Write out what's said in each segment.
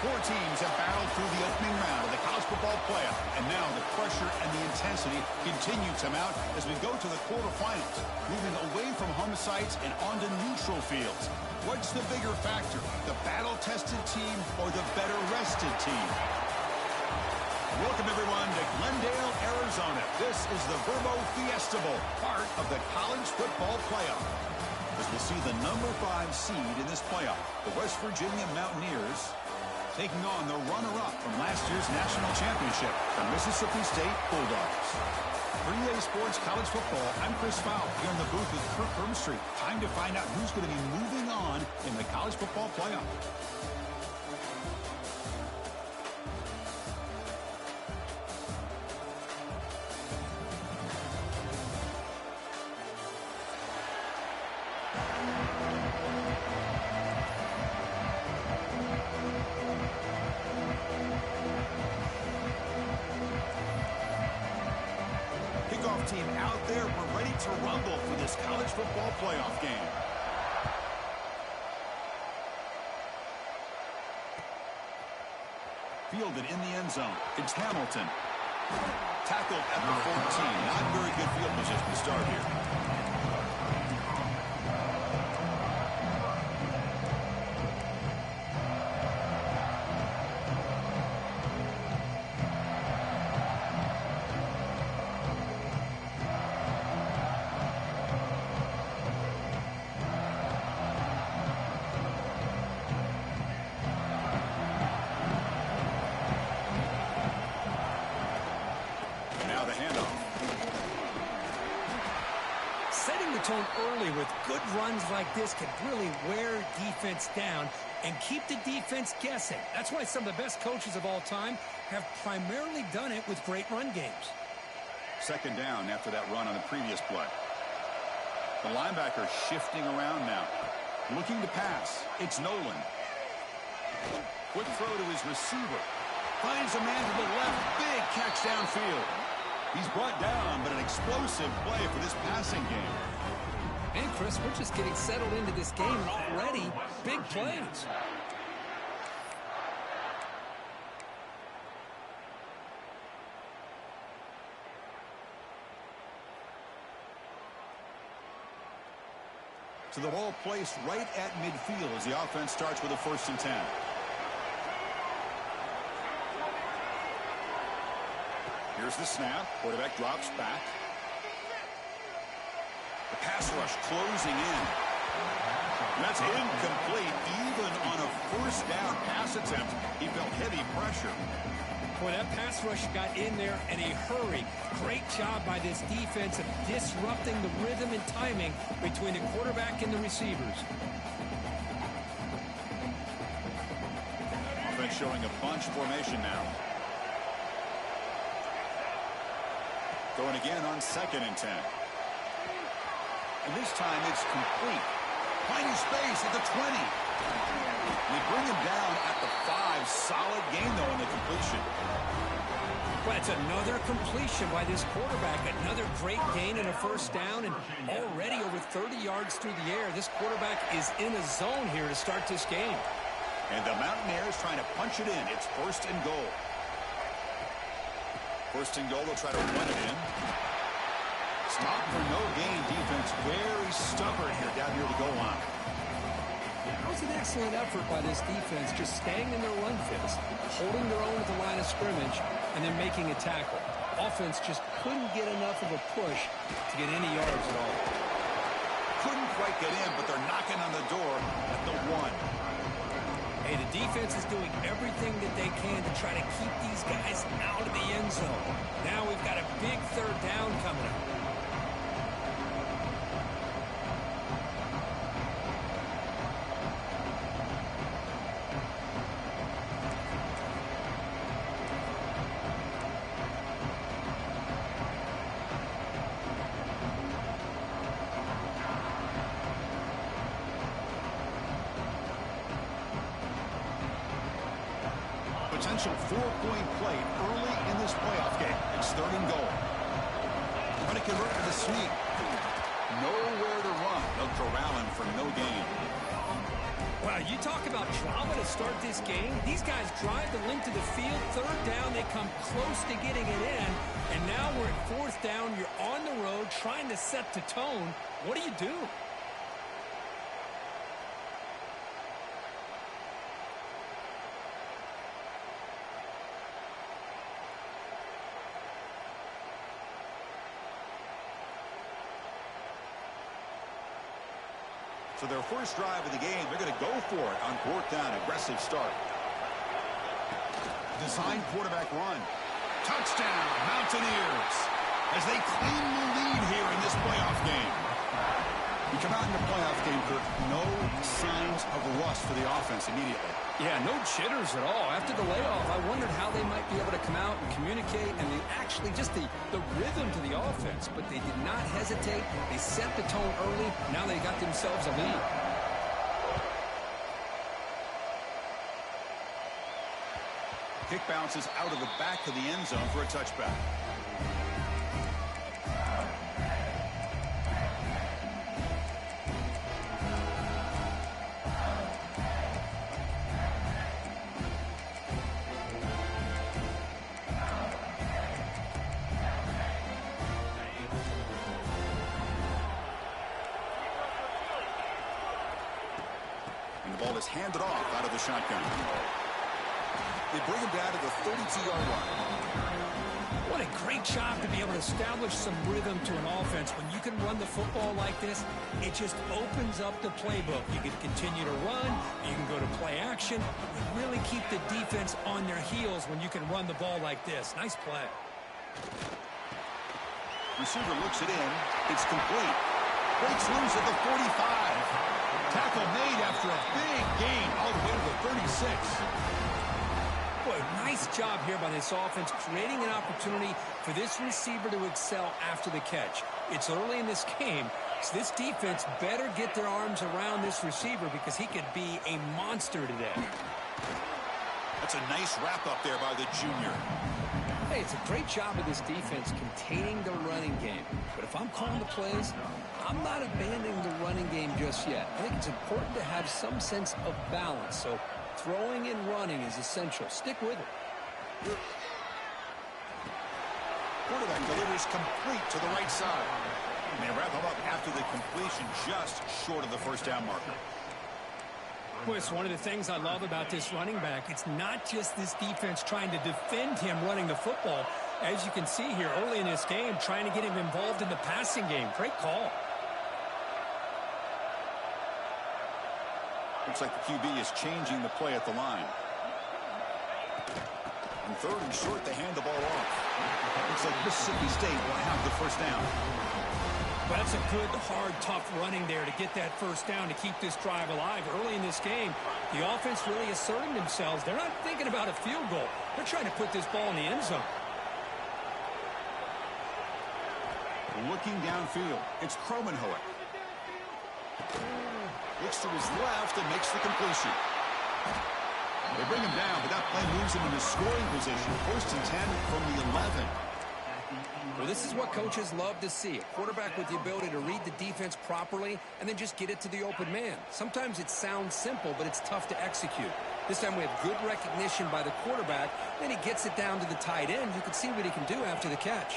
Four teams have battled through the opening round of the college football playoff, and now the pressure and the intensity continue to mount as we go to the quarterfinals, moving away from home sites and onto neutral fields. What's the bigger factor, the battle-tested team or the better-rested team? Welcome, everyone, to Glendale, Arizona. This is the Verbo Fiesta Bowl, part of the college football playoff. As we'll see the number 5 seed in this playoff, the West Virginia Mountaineers, taking on the runner-up from last year's national championship, the Mississippi State Bulldogs. For EA Sports College Football, I'm Chris Fowler here in the booth with Kirk Herbstreit. Time to find out who's going to be moving on in the college football playoff. Team out there, we're ready to rumble for this college football playoff game. Fielded in the end zone. It's Hamilton. Tackled at the 14. Not very good field position to start here. Tone early with good runs like this can really wear defense down and keep the defense guessing. That's why some of the best coaches of all time have primarily done it with great run games. Second down after that run on the previous play. The linebacker shifting around now. Looking to pass. It's Nolan. Quick throw to his receiver. Finds a man to the left. Big catch downfield. He's brought down, but an explosive play for this passing game. And, Chris, we're just getting settled into this game already. Big plays. So the ball placed right at midfield as the offense starts with a 1st and 10. Here's the snap. Quarterback drops back. The pass rush closing in. That's incomplete. Even on a 1st down pass attempt, he felt heavy pressure. Boy, that pass rush got in there in a hurry. Great job by this defense of disrupting the rhythm and timing between the quarterback and the receivers. Offense showing a bunch formation now. Going again on 2nd and 10. And this time it's complete. Finding space at the 20. They bring him down at the 5. Solid gain, though, in the completion. Well, it's another completion by this quarterback. Another great gain and a 1st down, and already over 30 yards through the air. This quarterback is in a zone here to start this game. And the Mountaineers trying to punch it in. It's 1st and goal. 1st and goal, they'll try to run it in. Stop for no gain defense. Very stubborn here down here to go on. That was an excellent effort by this defense, just staying in their run fist, holding their own at the line of scrimmage, and then making a tackle. Offense just couldn't get enough of a push to get any yards at all. Couldn't quite get in, but they're knocking on the door at the 1. Hey, the defense is doing everything that they can to try to keep these guys out of the end zone. Now we've got a big 3rd down coming up. Potential 4-point play early in this playoff game. It's 3rd and goal. Trying to convert for the sweep. Nowhere to run. They'll corral him for no gain. Well, you talk about drama to start this game. These guys drive the length of the field. Third down, they come close to getting it in. And now we're at fourth down. You're on the road trying to set the tone. What do you do? So their first drive of the game, they're going to go for it on fourth down. Aggressive start. Design quarterback run. Touchdown, Mountaineers, as they claim the lead here in this playoff game. You come out in the playoff game, Kirk, no signs of rust for the offense immediately. Yeah, no jitters at all. After the layoff, I wondered how they might be able to come out and communicate, and actually just the rhythm to the offense. But they did not hesitate. They set the tone early. Now they got themselves a lead. Kick bounces out of the back of the end zone for a touchback. And the ball is handed off out of the shotgun. They bring him down to the 32-yard line. What a great job to be able to establish some rhythm to an offense. When you can run the football like this, it just opens up the playbook. You can continue to run. You can go to play action. You really keep the defense on their heels when you can run the ball like this. Nice play. Receiver looks it in. It's complete. Breaks loose at the 45. Tackle made after a big gain all the way to the 36. Boy, nice job here by this offense, creating an opportunity for this receiver to excel after the catch. It's early in this game, so this defense better get their arms around this receiver because he could be a monster today. That's a nice wrap-up there by the junior. Hey, it's a great job of this defense containing the running game. But if I'm calling the plays, I'm not abandoning the running game just yet. I think it's important to have some sense of balance. So throwing and running is essential. Stick with it. Quarterback delivers complete to the right side. And they wrap him up after the completion just short of the first down marker. Boy, it's one of the things I love about this running back. It's not just this defense trying to defend him running the football. As you can see here early in this game, trying to get him involved in the passing game. Great call. Looks like the QB is changing the play at the line. And third and short, they hand the ball off. Looks like Mississippi State will have the first down. But that's a good, hard, tough running there to get that first down to keep this drive alive. Early in this game, the offense really asserting themselves. They're not thinking about a field goal. They're trying to put this ball in the end zone. Looking downfield, it's Kromenhoek. Looks to his left and makes the completion. They bring him down, but that play moves him into scoring position. First and 10 from the 11. Well, this is what coaches love to see. A quarterback with the ability to read the defense properly and then just get it to the open man. Sometimes it sounds simple, but it's tough to execute. This time we have good recognition by the quarterback. Then he gets it down to the tight end. You can see what he can do after the catch.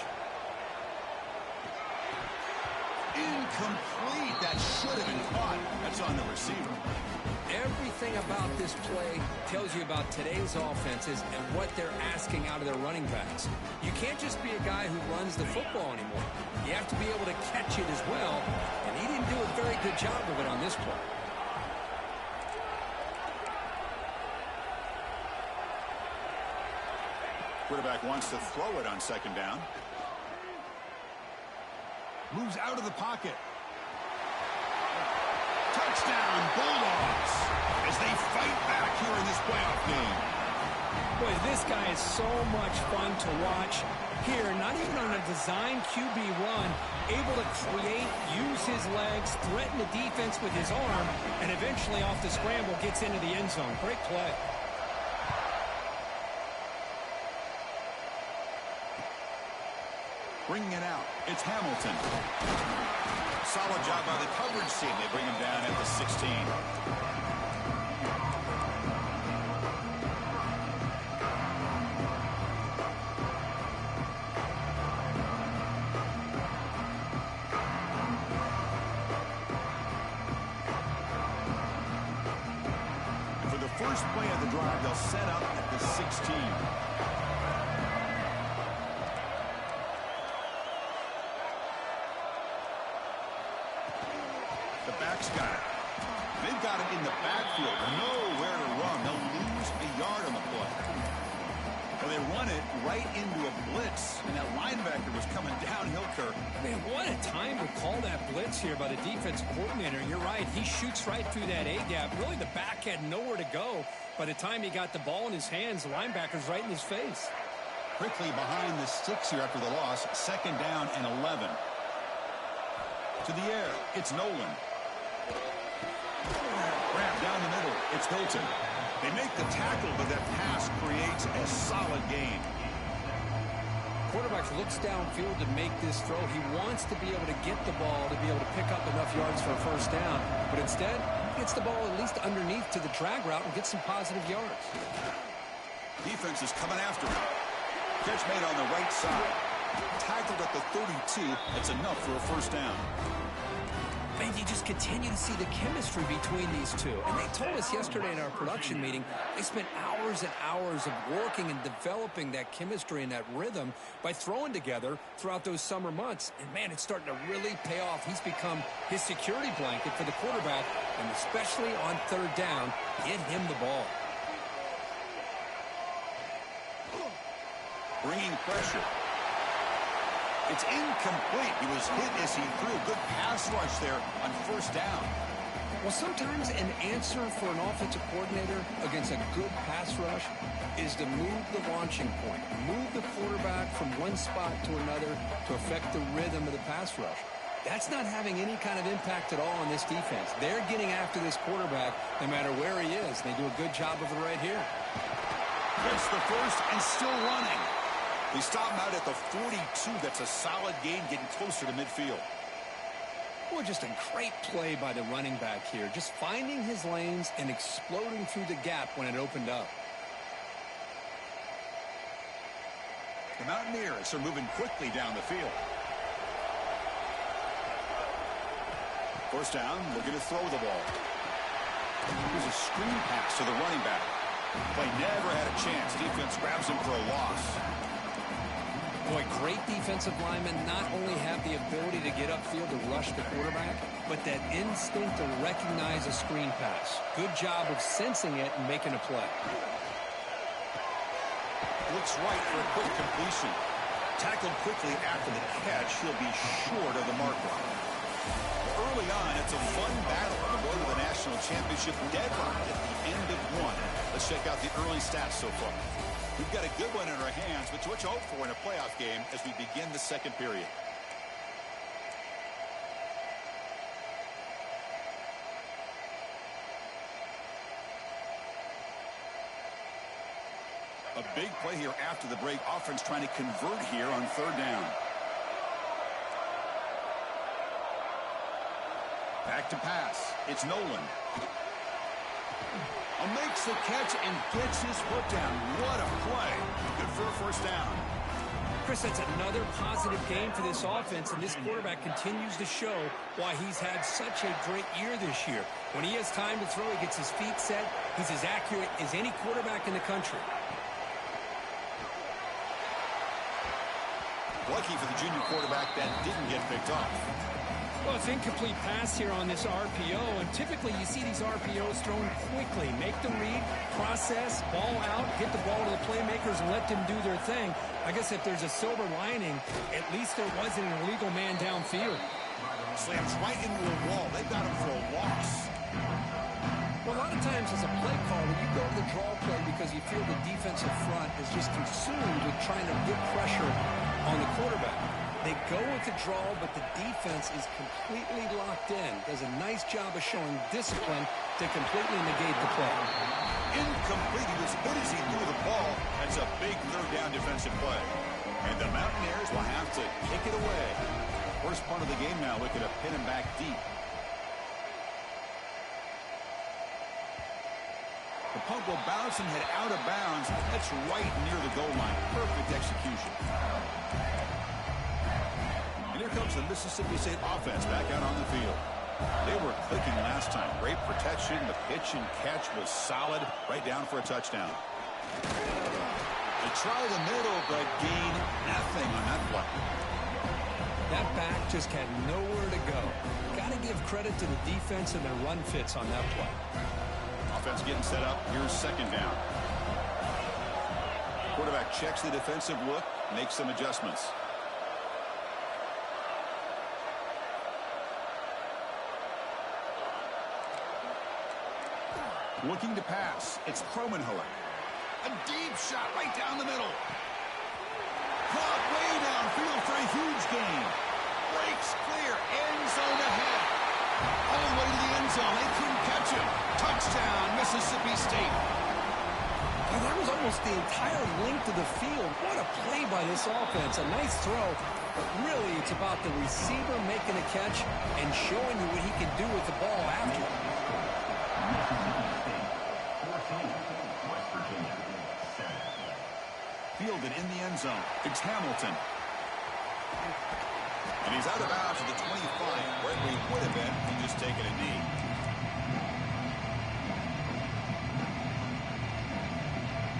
Incomplete. That should have been caught. That's on the receiver. Everything about this play tells you about today's offenses and what they're asking out of their running backs. You can't just be a guy who runs the football anymore. You have to be able to catch it as well, and he didn't do a very good job of it on this play. Quarterback wants to throw it on second down. Moves out of the pocket. Touchdown, Bulldogs, as they fight back here in this playoff game. Boy, this guy is so much fun to watch. Here, not even on a design QB run, able to create, use his legs, threaten the defense with his arm, and eventually off the scramble gets into the end zone. Great play. Bringing it out, it's Hamilton. Solid job by the coverage team. They bring him down at the 16. of the drive, they'll set up at the 16. The back's got it. They've got it in the backfield. Nowhere to run. They'll lose a yard on the play. Well, they run it right into a blitz, and that linebacker was coming downhill, Kirk. Man, what a time to call that blitz here by the defense coordinator. And you're right, he shoots right through that A-gap. Really, the back had nowhere to go. By the time he got the ball in his hands, the linebacker's right in his face. Quickly behind the sticks here after the loss. 2nd down and 11. To the air, it's Nolan. Grab down the middle, it's Hilton. They make the tackle, but that pass creates a solid gain. Quarterback looks downfield to make this throw. He wants to be able to get the ball to be able to pick up enough yards for a first down. But instead, he gets the ball at least underneath to the drag route and gets some positive yards. Defense is coming after him. Catch made on the right side. Tackled at the 32. That's enough for a first down. And you just continue to see the chemistry between these two. And they told us yesterday in our production meeting, they spent hours and hours of working and developing that chemistry and that rhythm by throwing together throughout those summer months. And, man, it's starting to really pay off. He's become his security blanket for the quarterback, and especially on 3rd down, get him the ball. Bringing pressure. It's incomplete. He was hit as he threw. Good pass rush there on 1st down. Well, sometimes an answer for an offensive coordinator against a good pass rush is to move the launching point, move the quarterback from one spot to another to affect the rhythm of the pass rush. That's not having any kind of impact at all on this defense. They're getting after this quarterback no matter where he is. They do a good job of it right here. Gets the first and still running. They stop him out at the 42. That's a solid gain, getting closer to midfield. Well, just a great play by the running back here. Just finding his lanes and exploding through the gap when it opened up. The Mountaineers are moving quickly down the field. 1st down, looking to throw the ball. Here's a screen pass to the running back. Play never had a chance. Defense grabs him for a loss. Boy, great defensive linemen not only have the ability to get upfield to rush the quarterback, but that instinct to recognize a screen pass. Good job of sensing it and making a play. Looks right for a quick completion. Tackled quickly after the catch. He'll be short of the marker. Early on, it's a fun battle on the road to the national championship, deadlocked at the end of 1. Let's check out the early stats so far. We've got a good one in our hands, but what you hope for in a playoff game as we begin the 2nd period. A big play here after the break. Offense trying to convert here on 3rd down. Back to pass. It's Nolan. Makes the catch and gets his foot down. What a play. Good for a first down. Chris, that's another positive game for this offense, and this quarterback continues to show why he's had such a great year this year. When he has time to throw, he gets his feet set. He's as accurate as any quarterback in the country. Lucky for the junior quarterback that didn't get picked off. Well, it's incomplete pass here on this RPO, and typically you see these RPOs thrown quickly. Make the read, process, ball out, get the ball to the playmakers and let them do their thing. I guess if there's a silver lining, at least there wasn't an illegal man downfield. Slams right into a wall. They got him for a loss. Well, a lot of times as a play caller, you go to the draw play because you feel the defensive front is just consumed with trying to get pressure on the quarterback. They go with the draw, but the defense is completely locked in. Does a nice job of showing discipline to completely negate the play. Incomplete. He was good as he threw the ball. That's a big 3rd down defensive play. And the Mountaineers will have to kick it away. First punt of the game now, looking to pin him back deep. The punt will bounce and head out of bounds. That's right near the goal line. Perfect execution. And here comes the Mississippi State offense back out on the field. They were clicking last time. Great protection. The pitch and catch was solid. Right down for a touchdown. They try the middle, but gain nothing on that play. That back just had nowhere to go. Got to give credit to the defense and their run fits on that play. Offense getting set up. Here's second down. Quarterback checks the defensive look, makes some adjustments. Looking to pass. It's Kromenhoek. A deep shot right down the middle. Caught way downfield for a huge gain. Breaks clear. End zone ahead. All the way to the end zone. They couldn't catch him. Touchdown, Mississippi State. And that was almost the entire length of the field. What a play by this offense. A nice throw. But really, it's about the receiver making a catch and showing you what he can do with the ball after. Fielded in the end zone. It's Hamilton. And he's out of bounds at the 25, where he would have been if he just taken a knee.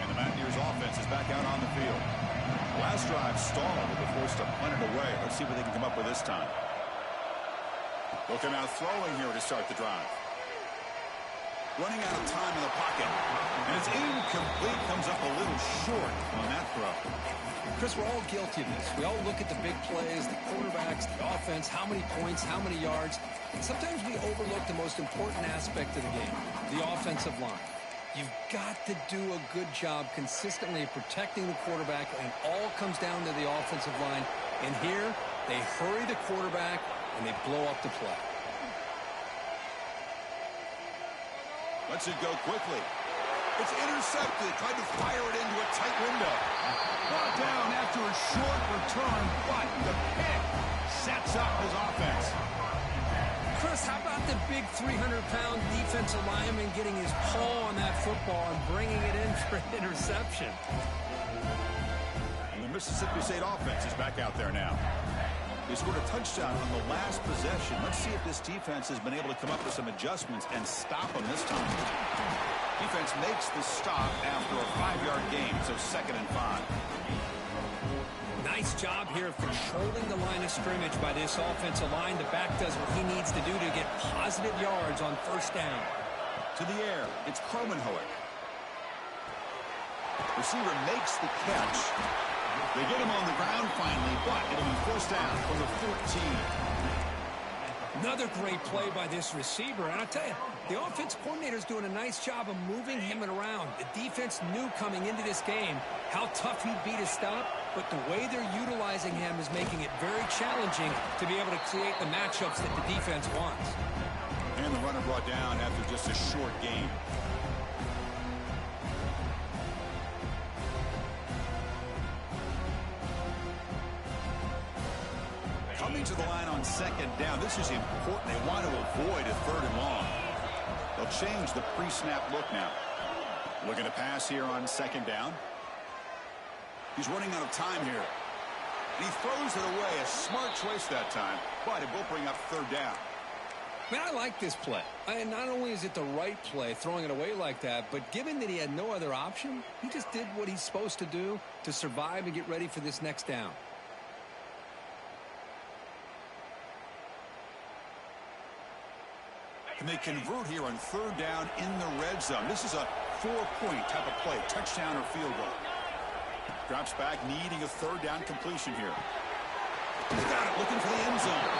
And the Mountaineers offense is back out on the field. Last drive stalled with the force to punt it away. Let's see what they can come up with this time. They'll come out throwing here to start the drive. Running out of time in the pocket. And it's incomplete. Comes up a little short on that throw. Chris, we're all guilty of this. We all look at the big plays, the quarterbacks, the offense, how many points, how many yards. And sometimes we overlook the most important aspect of the game, the offensive line. You've got to do a good job consistently protecting the quarterback, and it all comes down to the offensive line. And here, they hurry the quarterback, and they blow up the play. Lets it go quickly. It's intercepted. Tried to fire it into a tight window. Brought down after a short return, but the pick sets up his offense. Chris, how about the big 300-pound defensive lineman getting his paw on that football and bringing it in for an interception? And the Mississippi State offense is back out there now. They scored a touchdown on the last possession. Let's see if this defense has been able to come up with some adjustments and stop them this time. Defense makes the stop after a 5-yard gain, so 2nd and 5. Nice job here of controlling the line of scrimmage by this offensive line. The back does what he needs to do to get positive yards on first down. To the air, it's Kromenhoek. Receiver makes the catch. They get him on the ground finally, but it'll be first down from the 14. Another great play by this receiver. And I'll tell you, the offense coordinator's doing a nice job of moving him around. The defense knew coming into this game how tough he'd be to stop, but the way they're utilizing him is making it very challenging to be able to create the matchups that the defense wants. And the runner brought down after just a short gain. Coming to the line on 2nd down. This is important. They want to avoid a 3rd and long. They'll change the pre-snap look now. Looking to pass here on 2nd down. He's running out of time here. And he throws it away. A smart choice that time, but it will bring up 3rd down. Man, I like this play. And not only is it the right play, throwing it away like that, but given that he had no other option, he just did what he's supposed to do to survive and get ready for this next down. And they convert here on 3rd down in the red zone. This is a 4-point type of play, touchdown or field goal. Drops back, needing a 3rd down completion here. He's got it, looking for the end zone.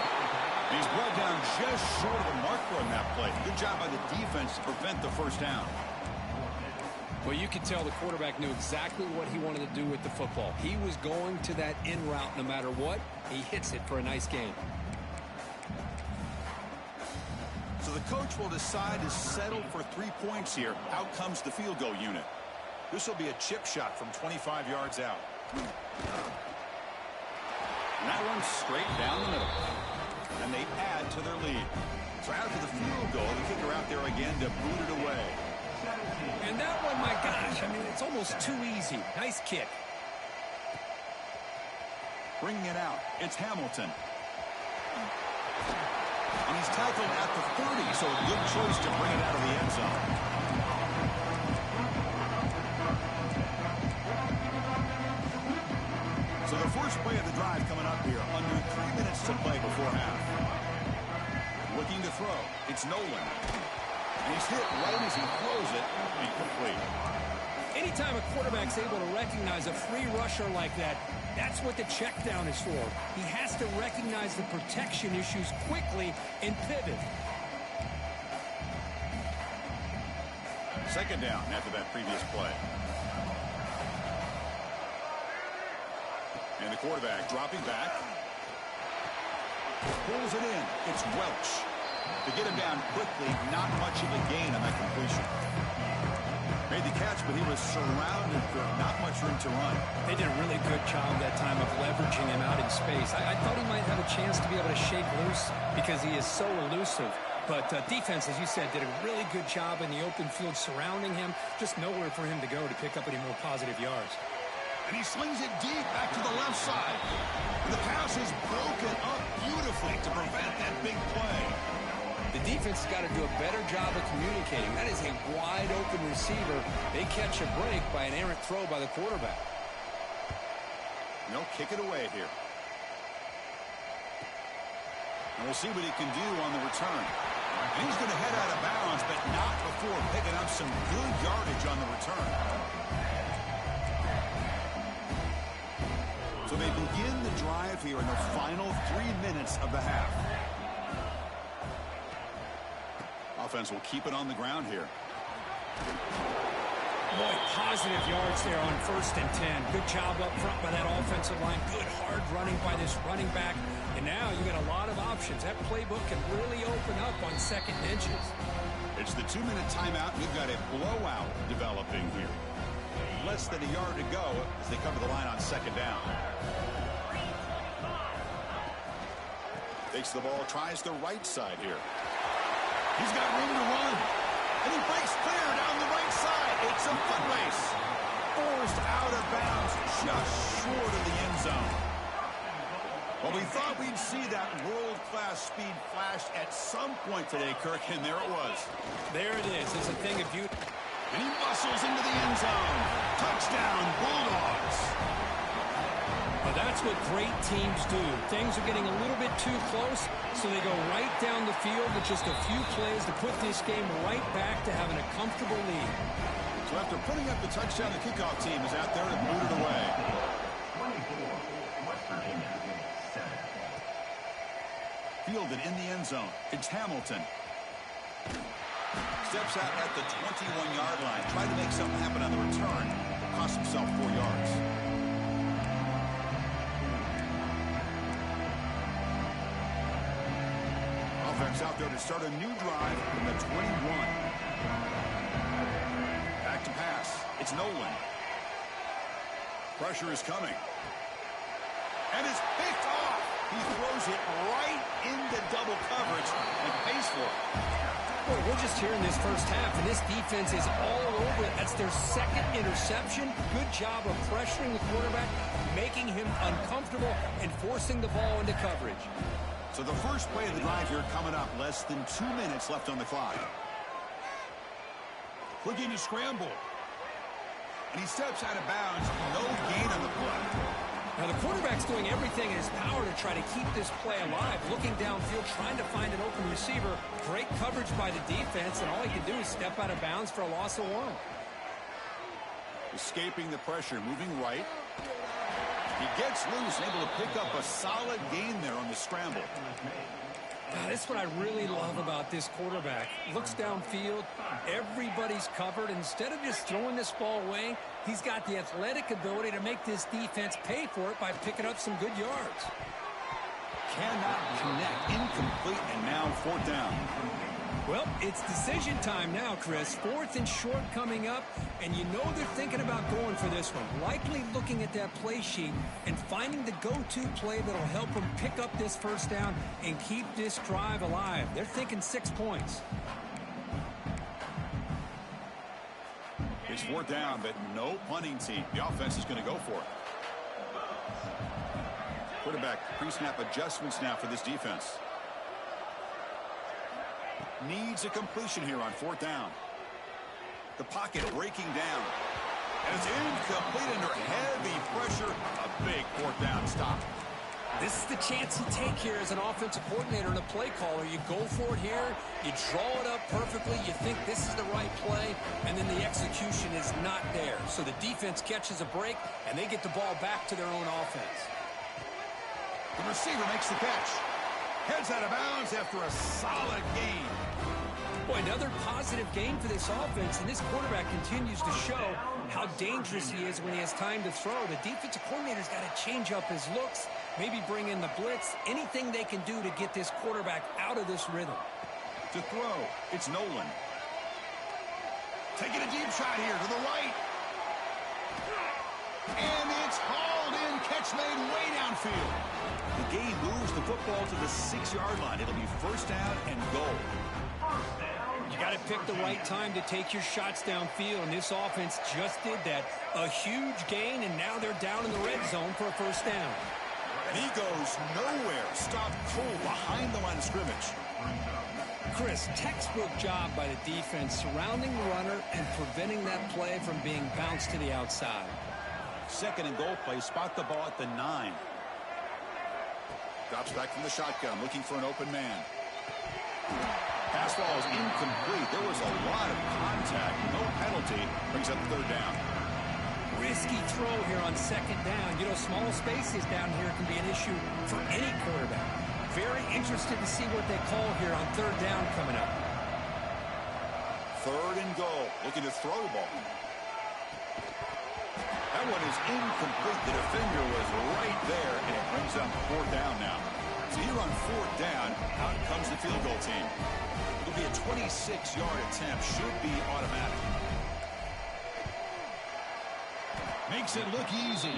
And he's brought down just short of the marker on that play. Good job by the defense to prevent the first down. Well, you could tell the quarterback knew exactly what he wanted to do with the football. He was going to that in route no matter what. He hits it for a nice gain. So the coach will decide to settle for 3 points here. Out comes the field goal unit. This will be a chip shot from 25 yards out. And that one's straight down the middle. And they add to their lead. So after the field goal, the kicker out there again to boot it away. And that one, my gosh, I mean, it's almost too easy. Nice kick. Bringing it out, it's Hamilton. And he's tackled at the 30, so a good choice to bring it out of the end zone. So the first play of the drive coming up here, under 3 minutes to play before half. Looking to throw. It's Nolan. And he's hit right as he throws it. Incomplete. Anytime a quarterback's able to recognize a free rusher like that, that's what the check down is for. He has to recognize the protection issues quickly and pivot. Second down after that previous play. And the quarterback dropping back. Pulls it in. It's Welch. To get him down quickly, not much of a gain on that completion. Made the catch, but he was surrounded for not much room to run. They did a really good job that time of leveraging him out in space. I thought he might have a chance to be able to shake loose because he is so elusive. But defense, as you said, did a really good job in the open field surrounding him. Just nowhere for him to go to pick up any more positive yards. And he slings it deep back to the left side. And the pass is broken up beautifully to prevent that big play. The defense has got to do a better job of communicating. That is a wide-open receiver. They catch a break by an errant throw by the quarterback. And they'll kick it away here. And we'll see what he can do on the return. And he's going to head out of bounds, but not before picking up some good yardage on the return. So they begin the drive here in the final 3 minutes of the half. Offense will keep it on the ground here. Boy, positive yards there on 1st and 10. Good job up front by that offensive line. Good hard running by this running back. And now you got a lot of options. That playbook can really open up on 2nd and inches. It's the 2-minute timeout. We've got a blowout developing here. Less than a yard to go as they come to the line on 2nd down. Takes the ball, tries the right side here. He's got room to run. And he breaks clear down the right side. It's a foot race. Forced out of bounds just short of the end zone. Well, we thought we'd see that world-class speed flash at some point today, Kirk, and there it was. There it is. It's a thing of beauty. And he muscles into the end zone. Touchdown, Bulldogs. Well, that's what great teams do. Things are getting a little bit too close, so they go right down the field with just a few plays to put this game right back to having a comfortable lead. So after putting up the touchdown, the kickoff team is out there to boot it away. 24, West Virginia, 7. Fielded in the end zone. It's Hamilton. Steps out at the 21-yard line. Tried to make something happen on the return. Cost himself 4 yards. Offense out there to start a new drive from the 21. Back to pass. It's Nolan. Pressure is coming. And it's picked off. He throws it right into double coverage and pays for it. Boy, we're just here in this first half, and this defense is all over it. That's their 2nd interception. Good job of pressuring the quarterback, making him uncomfortable, and forcing the ball into coverage. So the first play of the drive here coming up. Less than 2 minutes left on the clock. Looking to scramble. And he steps out of bounds. No gain on the play. Now, the quarterback's doing everything in his power to try to keep this play alive. Looking downfield, trying to find an open receiver. Great coverage by the defense, and all he can do is step out of bounds for a loss of 1. Escaping the pressure, moving right. He gets loose, able to pick up a solid gain there on the scramble. That's what I really love about this quarterback. Looks downfield, everybody's covered. Instead of just throwing this ball away, he's got the athletic ability to make this defense pay for it by picking up some good yards. Cannot connect, incomplete, and now 4th down. Well, it's decision time now, Chris. 4th and short coming up, and you know they're thinking about going for this one. Likely looking at that play sheet and finding the go-to play that'll help them pick up this first down and keep this drive alive. They're thinking 6 points. It's 4th down, but no punting team. The offense is going to go for it. Quarterback pre-snap adjustments now for this defense. needs a completion here on 4th down. The pocket breaking down. And it's incomplete under heavy pressure. A big 4th down stop. This is the chance you take here as an offensive coordinator and a play caller. You go for it here, you draw it up perfectly, you think this is the right play, and then the execution is not there. So the defense catches a break, and they get the ball back to their own offense. The receiver makes the catch. Heads out of bounds after a solid gain. Boy, another positive game for this offense, and this quarterback continues to show how dangerous he is when he has time to throw. The defensive coordinator's got to change up his looks, maybe bring in the blitz, anything they can do to get this quarterback out of this rhythm. To throw, it's Nolan. Taking a deep shot here to the right. And it's hauled in, catch made way downfield. The game moves the football to the 6-yard line. It'll be 1st down and goal. You got to pick the right time to take your shots downfield, and this offense just did that. A huge gain, and now they're down in the red zone for a 1st down. And he goes nowhere. Stopped cold behind the line of scrimmage. Chris, textbook job by the defense surrounding the runner and preventing that play from being bounced to the outside. 2nd and goal play. Spot the ball at the 9. Drops back from the shotgun, looking for an open man. Pass ball is incomplete. There was a lot of contact. No penalty. Brings up 3rd down. Risky throw here on 2nd down. You know, small spaces down here can be an issue for any quarterback. Very interested to see what they call here on 3rd down coming up. 3rd and goal. Looking to throw the ball. That one is incomplete. The defender was right there, and it brings up 4th down now. So here on 4th down, out comes the field goal team. It'll be a 26-yard attempt. Should be automatic. Makes it look easy.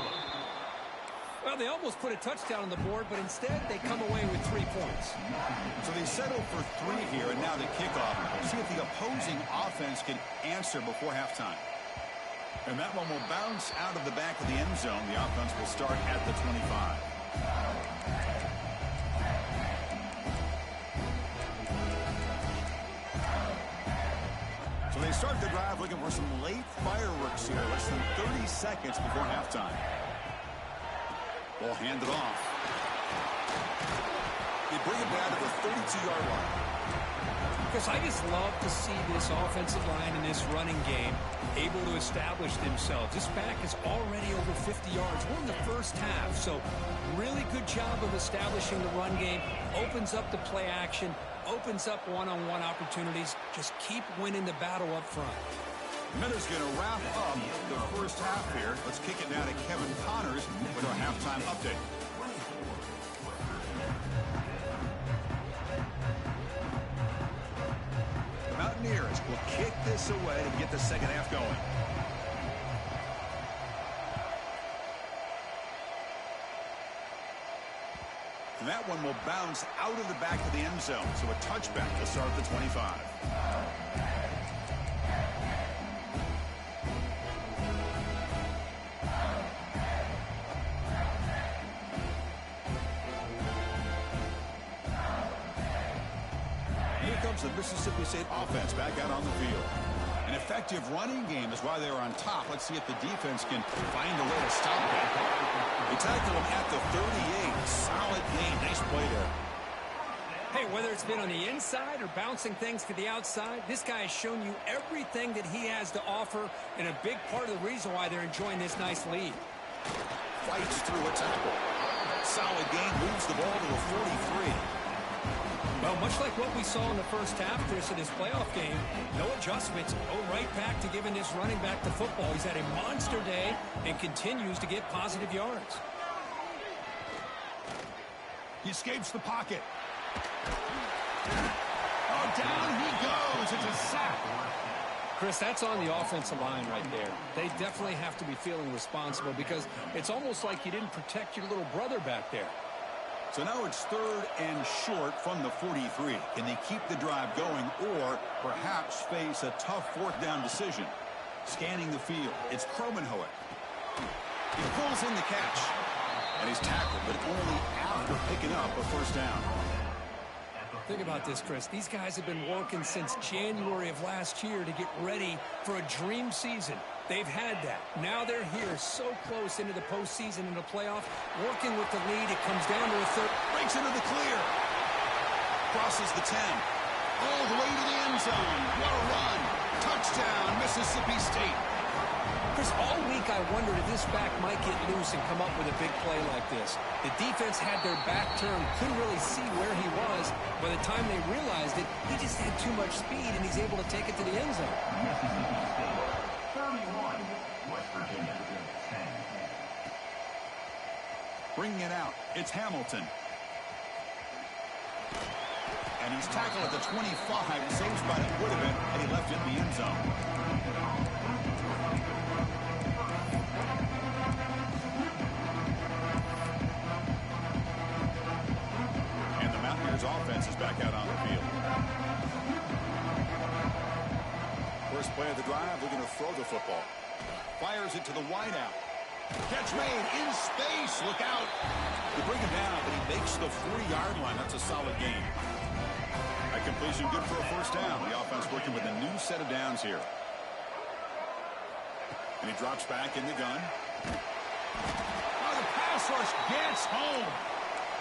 Well, they almost put a touchdown on the board, but instead they come away with 3 points. So they settle for 3 here, and now the kickoff. See if the opposing offense can answer before halftime. And that one will bounce out of the back of the end zone. The offense will start at the 25. So they start the drive looking for some late fireworks here. Less than 30 seconds before halftime. Ball handed off. They bring it down to the 32-yard line. Because I just love to see this offensive line in this running game able to establish themselves. This back is already over 50 yards. We're in the 1st half, so really good job of establishing the run game. Opens up the play action, opens up one-on-one opportunities. Just keep winning the battle up front. Miller's going to wrap up the 1st half here. Let's kick it now to Kevin Connors with our halftime update. Mountaineers will kick this away to get the 2nd half going. And that one will bounce out of the back of the end zone. So a touchback to start the 25. The Mississippi State offense back out on the field. An effective running game is why they're on top. Let's see if the defense can find a way to stop that. They tackle him at the 38. Solid gain. Nice play there. Hey, whether it's been on the inside or bouncing things to the outside, this guy has shown you everything that he has to offer, and a big part of the reason why they're enjoying this nice lead. Fights through a tackle. Solid gain. Moves the ball to the 43. Well, much like what we saw in the 1st half, Chris, of this playoff game, no adjustments. Go right back to giving this running back the football. He's had a monster day and continues to get positive yards. He escapes the pocket. Oh, down he goes. It's a sack. Chris, that's on the offensive line right there. They definitely have to be feeling responsible because it's almost like you didn't protect your little brother back there. So now it's 3rd and short from the 43. Can they keep the drive going or perhaps face a tough 4th down decision? Scanning the field, it's Kromenhoek. He pulls in the catch. And he's tackled, but only after picking up a 1st down. Think about this, Chris. These guys have been working since January of last year to get ready for a dream season. They've had that. Now they're here so close into the postseason and the playoff, working with the lead. It comes down to a third. Breaks into the clear. Crosses the 10. All the way to the end zone. What a run. Touchdown, Mississippi State. Chris, all week I wondered if this back might get loose and come up with a big play like this. The defense had their back turned, couldn't really see where he was. By the time they realized it, he just had too much speed, and he's able to take it to the end zone. Mississippi State, 31, West Virginia, 10. Bringing it out, it's Hamilton. And he's tackled at the 25, same spot it would have been had he left it in the end zone. Offense is back out on the field. First play of the drive, looking to throw the football. Fires it to the wideout. Catch made in space. Look out. They bring him down, but he makes the 40-yard line. That's a solid gain. That completion good for a first down. The offense working with a new set of downs here. And he drops back in the gun. Oh, the pass rush gets home.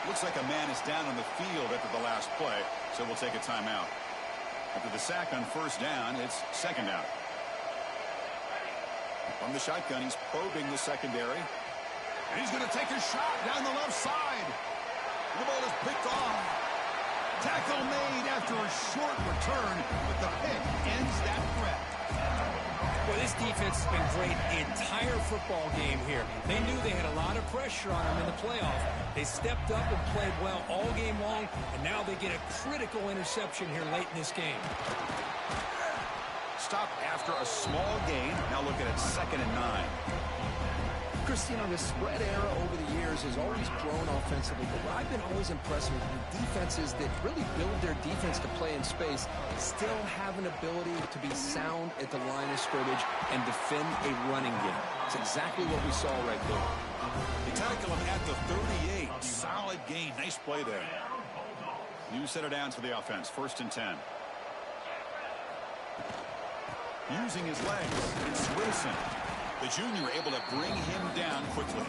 Looks like a man is down on the field after the last play, so we'll take a timeout. After the sack on first down, it's second down. From the shotgun, he's probing the secondary. And he's going to take a shot down the left side. The ball is picked off. Tackle made after a short return, but the pick ends that threat. Well, this defense has been great the entire football game here. They knew they had a lot of pressure on them in the playoff. They stepped up and played well all game long, and now they get a critical interception here late in this game. Stop after a small gain. Now look at it, 2nd and 9. Chris, you know, the spread era over the years has always grown offensively, but what I've been always impressed with the defenses that really build their defense to play in space still have an ability to be sound at the line of scrimmage and defend a running game. It's exactly what we saw right there. They tackle him at the 38. Solid gain. Nice play there. New set of downs for the offense. 1st and 10. Using his legs, it's Wilson. The junior able to bring him down quickly.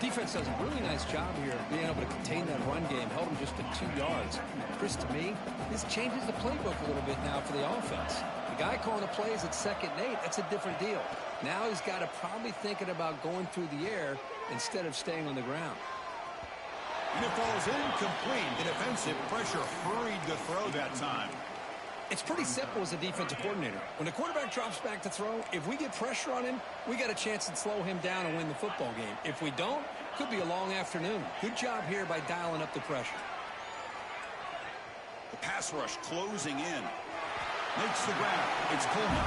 Defense does a really nice job here being able to contain that run game. Held him just to 2 yards. Chris, to me, this changes the playbook a little bit now for the offense. The guy calling the plays at 2nd and 8, that's a different deal. Now he's got to probably thinking about going through the air instead of staying on the ground. And it falls incomplete. The defensive pressure hurried to throw that time. It's pretty simple as a defensive coordinator. When the quarterback drops back to throw, if we get pressure on him, we got a chance to slow him down and win the football game. If we don't, could be a long afternoon. Good job here by dialing up the pressure. The pass rush closing in. Makes the grab. It's Coleman.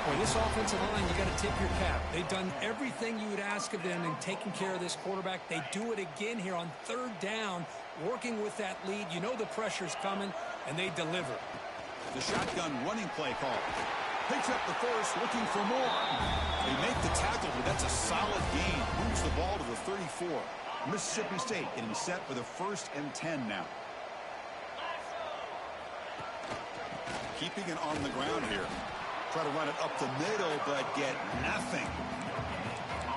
Boy, this offensive line, you got to tip your cap. They've done everything you would ask of them in taking care of this quarterback. They do it again here on 3rd down, working with that lead. You know the pressure's coming, and they deliver. The shotgun running play call. Picks up the first, looking for more. They make the tackle, but that's a solid gain. Moves the ball to the 34. Mississippi State getting set for the 1st and 10 now. Keeping it on the ground here. Try to run it up the middle, but get nothing.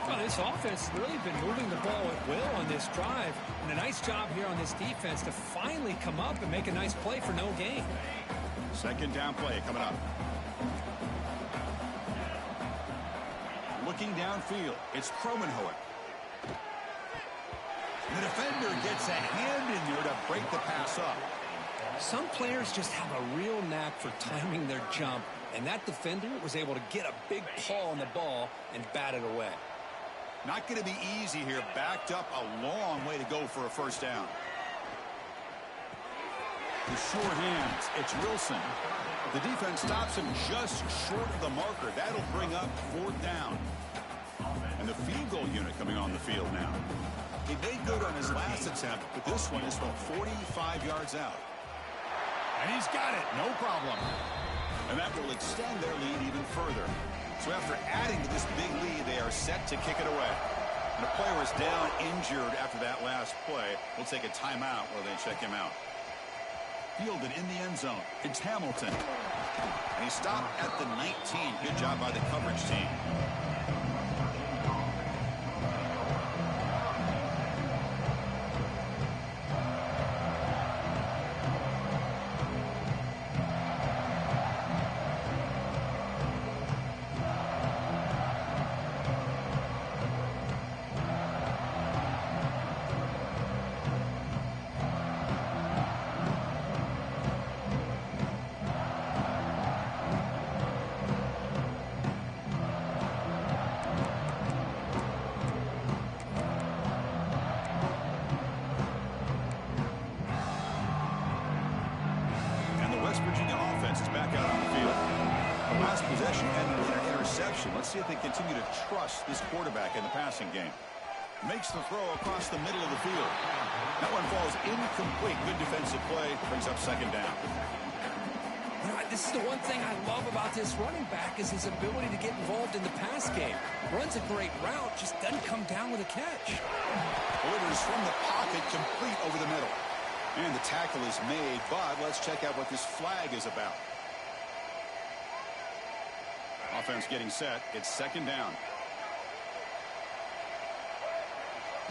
Well, this offense has really been moving the ball at will on this drive. And a nice job here on this defense to finally come up and make a nice play for no gain. 2nd down play coming up. Looking downfield, it's Kromenhoek. The defender gets a hand in there to break the pass up. Some players just have a real knack for timing their jump, and that defender was able to get a big paw on the ball and bat it away. Not going to be easy here. Backed up a long way to go for a first down. The short hands, it's Wilson. The defense stops him just short of the marker. That'll bring up 4th down. And the field goal unit coming on the field now. He made good on his last attempt, but this one is from 45 yards out. And he's got it, no problem. And that will extend their lead even further. So after adding to this big lead, they are set to kick it away. And a player is down injured after that last play. We'll take a timeout while they check him out. fielded in the end zone. It's Hamilton. And he stopped at the 19. Good job by the coverage team. Let's see if they continue to trust this quarterback in the passing game. Makes the throw across the middle of the field. That one falls incomplete. Good defensive play. Brings up second down. You know, this is the one thing I love about this running back is his ability to get involved in the pass game. Runs a great route, just doesn't come down with a catch. Delivers from the pocket, complete over the middle. And the tackle is made, but let's check out what this flag is about. Offense getting set. It's second down.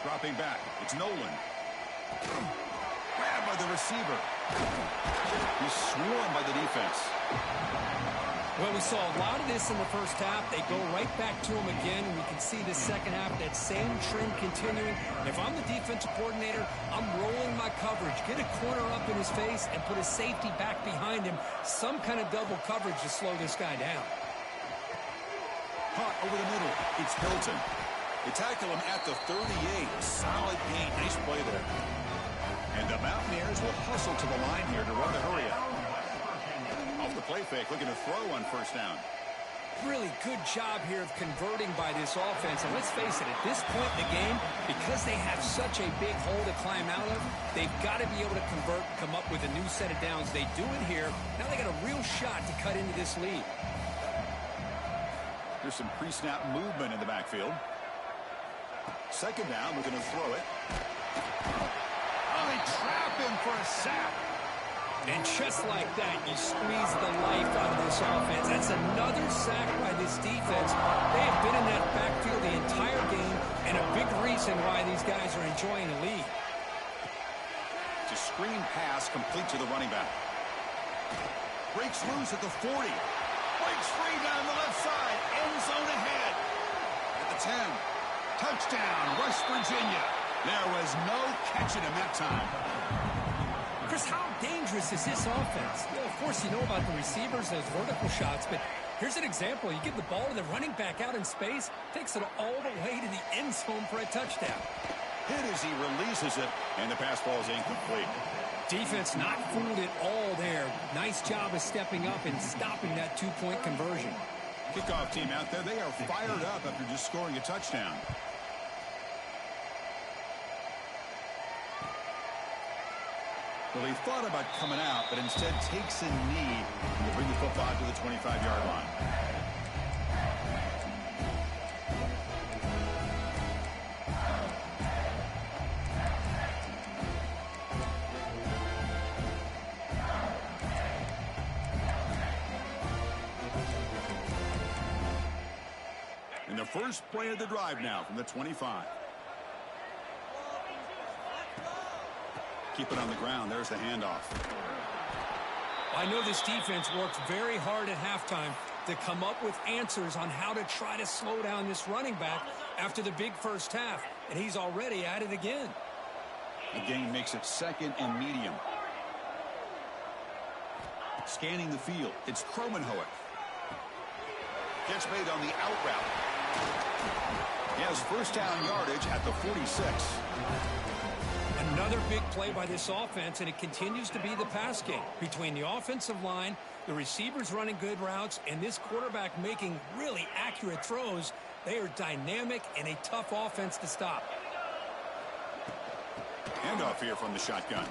Dropping back. It's Nolan. Grabbed by the receiver. He's swarmed by the defense. Well, we saw a lot of this in the first half. They go right back to him again, and we can see the second half, that same trend continuing. If I'm the defensive coordinator, I'm rolling my coverage. Get a corner up in his face and put a safety back behind him. Some kind of double coverage to slow this guy down. Caught over the middle. It's Hilton. They tackle him at the 38. Solid gain. Nice play there. And the Mountaineers will hustle to the line here to run the hurry up. Off the play fake, looking to throw on first down. Really good job here of converting by this offense. And let's face it, at this point in the game, because they have such a big hole to climb out of, they've got to be able to convert, come up with a new set of downs. They do it here. Now they got a real shot to cut into this lead. There's some pre-snap movement in the backfield. Second down, looking to throw it. Oh, they trap him for a sack. And just like that, you squeeze the life out of this offense. That's another sack by this defense. They have been in that backfield the entire game, and a big reason why these guys are enjoying the lead. It's a screen pass complete to the running back. Breaks loose at the 40. Breaks free down the left side. End zone ahead. At the 10. Touchdown, West Virginia. There was no catching him that time. Chris, how dangerous is this offense? Well, of course, you know about the receivers, those vertical shots, but here's an example. You give the ball to the running back out in space, takes it all the way to the end zone for a touchdown. Hit as he releases it, and the pass ball is incomplete. Defense not fooled at all there. Nice job of stepping up and stopping that two-point conversion. Kickoff team out there, they are fired up after just scoring a touchdown. Well, he thought about coming out, but instead takes a knee to bring the football to the 25-yard line. And the first play of the drive now from the 25. Keep it on the ground. There's the handoff. I know this defense worked very hard at halftime to come up with answers on how to try to slow down this running back after the big first half, and he's already at it again. The gain makes it second and medium. Scanning the field, it's Kromenhoek. Gets made on the out route. He has first down yardage at the 46. Another big play by this offense, and it continues to be the pass game. Between the offensive line, the receivers running good routes, and this quarterback making really accurate throws, they are dynamic and a tough offense to stop. Handoff here from the shotgun.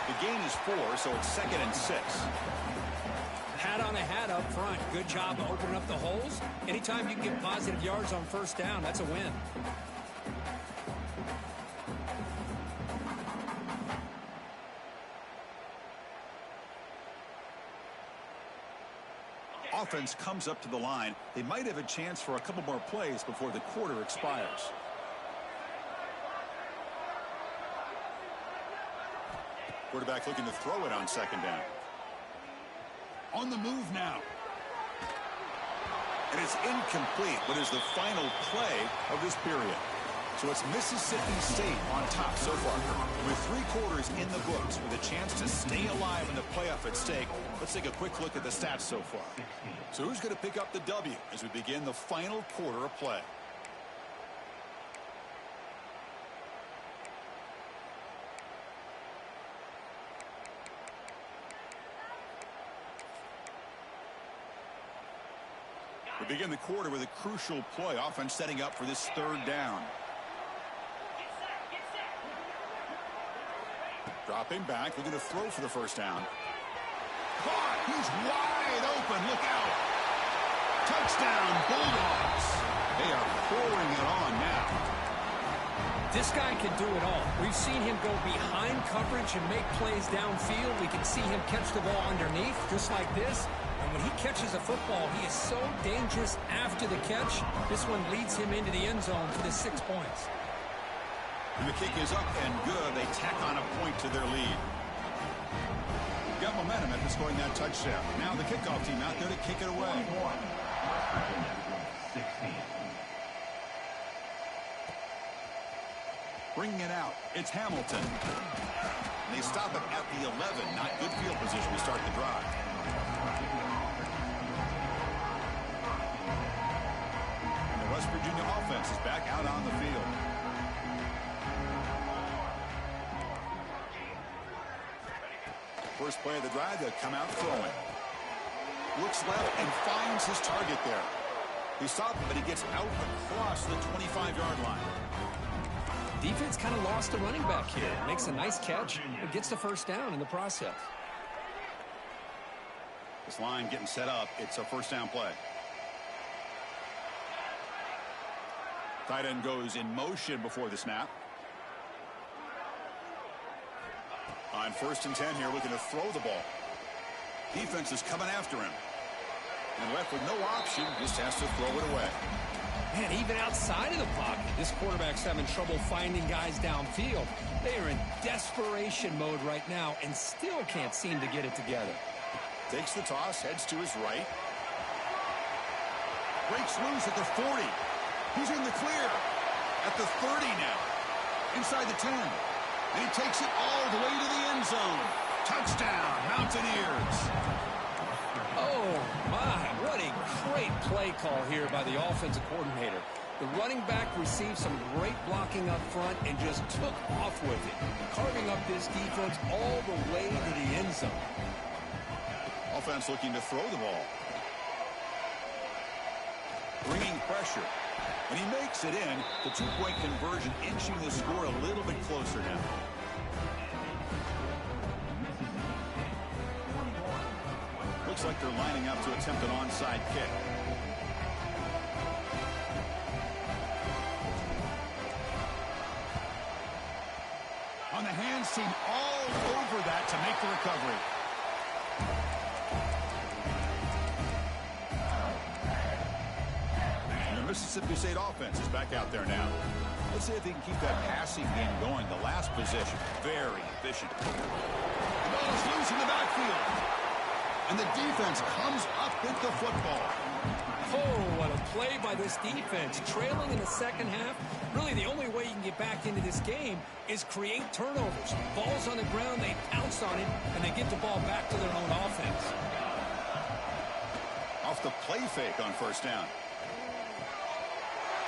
The gain is 4, so it's second and 6. Hat on a hat up front. Good job of opening up the holes. Anytime you can get positive yards on first down, that's a win. offense comes up to the line, they might have a chance for a couple more plays before the quarter expires. Quarterback looking to throw it on second down. On the move now. And it's incomplete, but is the final play of this period. So it's Mississippi State on top so far. With 3 quarters in the books, with a chance to stay alive in the playoff at stake, let's take a quick look at the stats so far. So who's going to pick up the W as we begin the final quarter of play? We begin the quarter with a crucial play. Offense setting up for this 3rd down. Dropping back, looking to throw for the 1st down. Caught! He's wide open. Look out! Touchdown, Bulldogs! They are pouring it on now. This guy can do it all. We've seen him go behind coverage and make plays downfield. We can see him catch the ball underneath, just like this. And when he catches a football, he is so dangerous after the catch. This one leads him into the end zone for the 6 points. And the kick is up and good. They tack on a point to their lead. Got momentum after scoring that touchdown. Now the kickoff team out there to kick it away. Bringing it out, it's Hamilton. They stop it at the 11. Not good field position to start the drive. And the West Virginia offense is back out on the field. First play of the drive, they'll come out throwing. Looks left and finds his target there. He stopped him, but he gets out across the 25-yard line. Defense kind of lost a running back here. Makes a nice catch, but gets the 1st down in the process. This line getting set up. It's a 1st down play. Tight end goes in motion before the snap. On 1st and 10 here, looking to throw the ball. Defense is coming after him. And left with no option, just has to throw it away. Man, even outside of the pocket, this quarterback's having trouble finding guys downfield. They are in desperation mode right now and still can't seem to get it together. Takes the toss, heads to his right. Breaks loose at the 40. He's in the clear. At the 30 now. Inside the 10. And he takes it all the way to the end zone. Touchdown, Mountaineers. Oh, my. What a great play call here by the offensive coordinator. The running back received some great blocking up front and just took off with it, carving up this defense all the way to the end zone. Offense looking to throw the ball. Bringing pressure. And he makes it in. The 2-point conversion inching the score a little bit closer now. Looks like they're lining up to attempt an onside kick. On the hands team all over that to make the recovery. Mississippi State offense is back out there now. Let's see if they can keep that passing game going. The last possession, very efficient. The ball is loose in the backfield. And the defense comes up with the football. Oh, what a play by this defense. Trailing in the 2nd half. Really, the only way you can get back into this game is create turnovers. Ball's on the ground, they pounce on it, and they get the ball back to their own offense. Off the play fake on 1st down.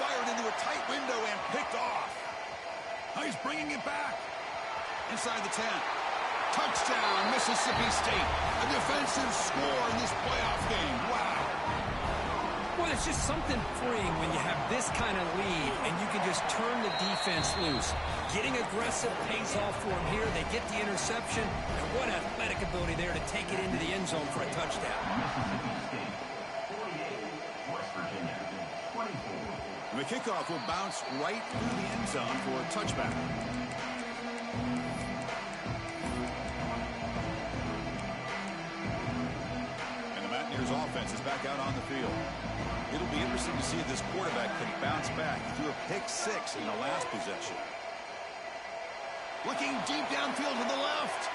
Fired into a tight window and picked off. Now he's bringing it back. Inside the 10. Touchdown, Mississippi State. A defensive score in this playoff game. Wow. Well, it's just something freeing when you have this kind of lead and you can just turn the defense loose. Getting aggressive pays off for them here. They get the interception. And what athletic ability there to take it into the end zone for a touchdown. The kickoff will bounce right through the end zone for a touchback. And the Mountaineers offense is back back out on the field. It'll be interesting to see if this quarterback can bounce back. He threw a pick-6 in the last possession. Looking deep downfield to the left.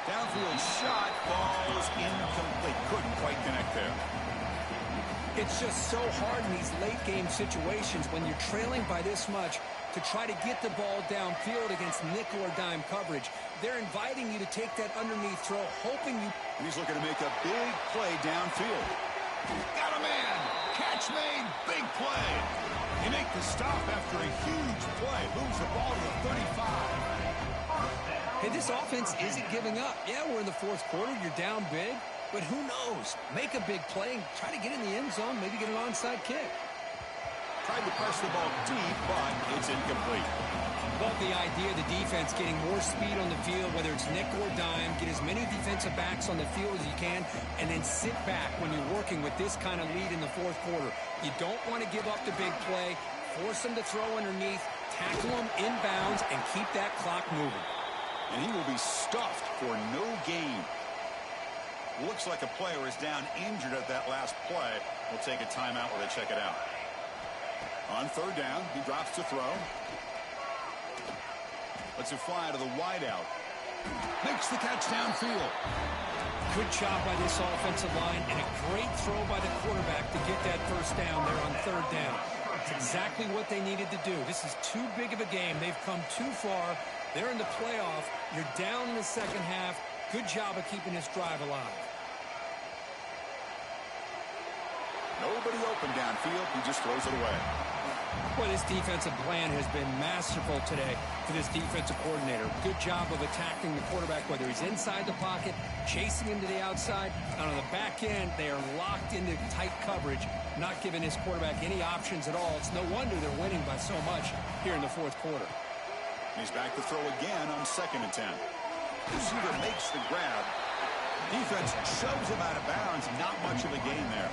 Downfield shot falls incomplete. Couldn't quite connect there. It's just so hard in these late-game situations when you're trailing by this much to try to get the ball downfield against nickel or dime coverage. They're inviting you to take that underneath throw, hoping you... He's looking to make a big play downfield. Got a man. Catch made. Big play. They make the stop after a huge play. Moves the ball to the 35. Hey, this offense isn't giving up. Yeah, we're in the fourth quarter. You're down big. But who knows? Make a big play. Try to get in the end zone. Maybe get an onside kick. Tried to press the ball deep, but it's incomplete. Love the idea of the defense getting more speed on the field, whether it's nickel or dime. Get as many defensive backs on the field as you can, and then sit back when you're working with this kind of lead in the fourth quarter. You don't want to give up the big play. Force them to throw underneath, tackle them inbounds, and keep that clock moving. And he will be stuffed for no gain. Looks like a player is down injured at that last play. We'll take a timeout while they check it out. On third down, he drops to throw. Lets it fly to the wideout. Makes the catch downfield. Good job by this offensive line, and a great throw by the quarterback to get that first down there on third down. It's exactly what they needed to do. This is too big of a game. They've come too far. They're in the playoff. You're down in the second half. Good job of keeping this drive alive. Nobody open downfield. He just throws it away. Well, this defensive plan has been masterful today for this defensive coordinator. Good job of attacking the quarterback, whether he's inside the pocket, chasing him to the outside. And on the back end, they are locked into tight coverage, not giving his quarterback any options at all. It's no wonder they're winning by so much here in the fourth quarter. He's back to throw again on second and 10. Receiver makes the grab. Defense shoves him out of bounds. Not much of a gain there.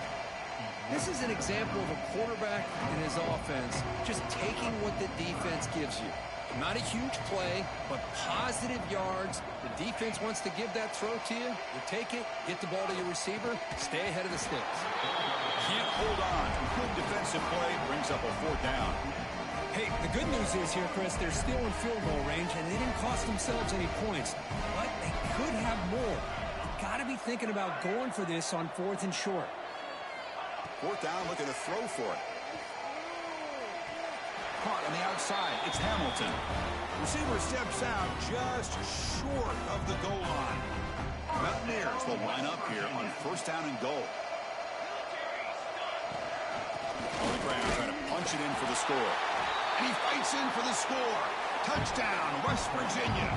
This is an example of a quarterback and his offense just taking what the defense gives you. Not a huge play, but positive yards. The defense wants to give that throw to you. You take it, get the ball to your receiver, stay ahead of the sticks. Can't hold on. Good defensive play brings up a fourth down. Hey, the good news is here, Chris, they're still in field goal range, and they didn't cost themselves any points. But they could have more. You've got to be thinking about going for this on fourth and short. Fourth down, looking to throw for it. Caught on the outside. It's Hamilton. Receiver steps out just short of the goal line. Mountaineers will line up here on first down and goal. On the ground, trying to punch it in for the score. And he fights in for the score. Touchdown, West Virginia.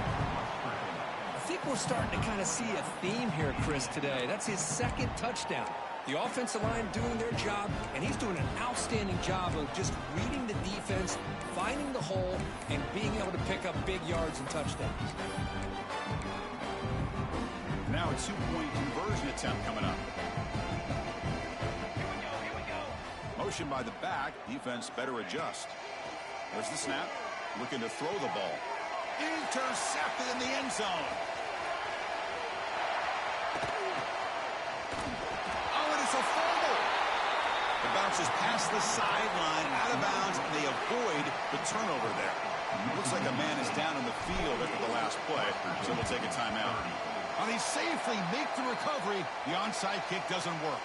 I think we're starting to kind of see a theme here, Chris, today. That's his second touchdown. The offensive line doing their job, and he's doing an outstanding job of just reading the defense, finding the hole, and being able to pick up big yards and touchdowns. Now a two-point conversion attempt coming up. Motion by the back. Defense better adjust. There's the snap. Looking to throw the ball. Intercepted in the end zone. A fumble. It bounces past the sideline, out of bounds, and they avoid the turnover there. Looks like a man is down in the field after the last play, so we'll take a timeout. Well, they safely make the recovery. The onside kick doesn't work.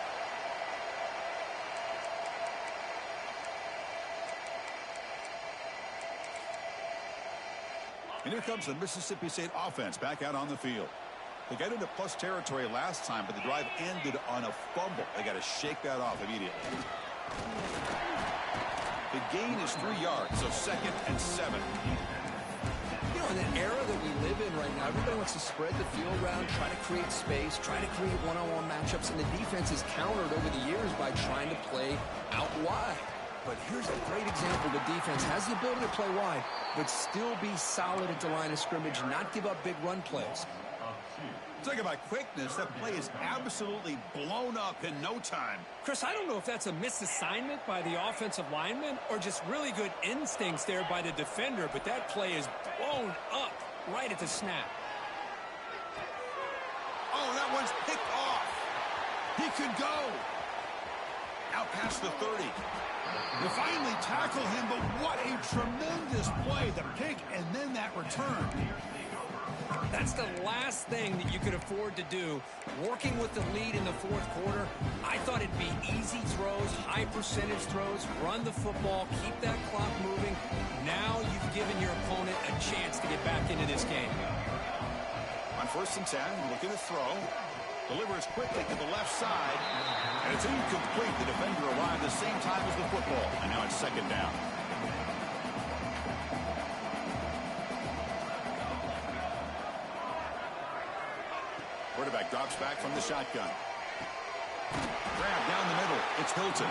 And here comes the Mississippi State offense back out on the field. They got into plus territory last time, but the drive ended on a fumble. They got to shake that off immediately. The gain is 3 yards, so second and 7. You know, in the era that we live in right now, everybody wants to spread the field around, try to create space, try to create one-on-one matchups, and the defense is countered over the years by trying to play out wide. But here's a great example. The defense has the ability to play wide, but still be solid at the line of scrimmage, not give up big run plays. Talking about quickness, that play is absolutely blown up in no time. Chris, I don't know if that's a misassignment by the offensive lineman or just really good instincts there by the defender, but that play is blown up right at the snap. Oh, that one's picked off. He could go. Out past the 30. They finally tackle him, but what a tremendous play. The pick and then that return. That's the last thing that you could afford to do. Working with the lead in the fourth quarter, I thought it'd be easy throws, high percentage throws, run the football, keep that clock moving. Now you've given your opponent a chance to get back into this game. On 1st and 10, looking to throw. Delivers quickly to the left side. And it's incomplete. The defender arrived the same time as the football. And now it's 2nd down. Quarterback drops back from the shotgun. Grab down the middle. It's Hilton.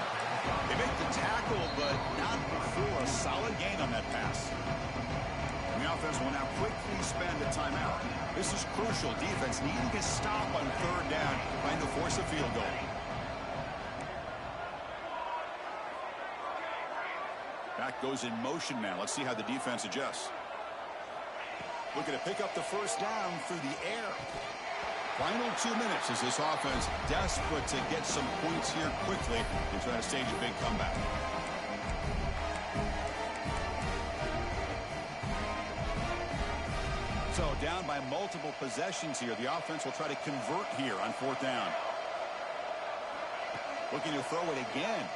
They make the tackle, but not before a solid gain on that pass. And the offense will now quickly spend a timeout. This is crucial. Defense needing a stop on 3rd down, trying to force a field goal. Back goes in motion now. Let's see how the defense adjusts. Looking to pick up the 1st down through the air. Final 2 minutes as this offense desperate to get some points here quickly and try to stage a big comeback. So down by multiple possessions here. The offense will try to convert here on 4th down. Looking to throw it again.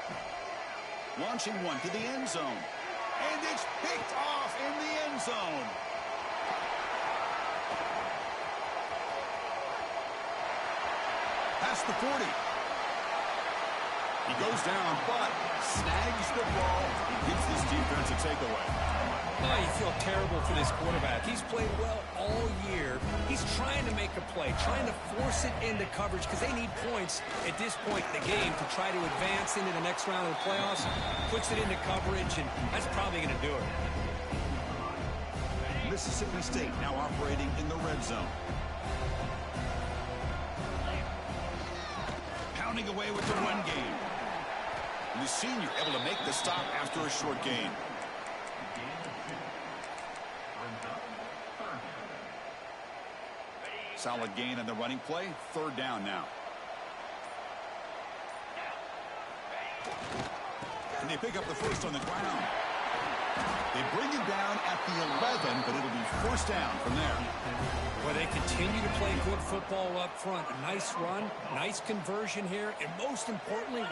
Launching one to the end zone. And it's picked off in the end zone. Past the 40. He goes down, but snags the ball and gives this defense a takeaway. Oh, you feel terrible for this quarterback. He's played well all year. He's trying to make a play, trying to force it into coverage because they need points at this point in the game to try to advance into the next round of the playoffs. Puts it into coverage, and that's probably going to do it. Mississippi State now operating in the red zone. Pounding away with the run game. And the senior able to make the stop after a short gain. Solid gain on the running play. 3rd down now. And they pick up the 1st on the ground. They bring him down at the 11, but it'll be 1st down from there. Well, they continue to play good football up front. A nice run, nice conversion here, and most importantly,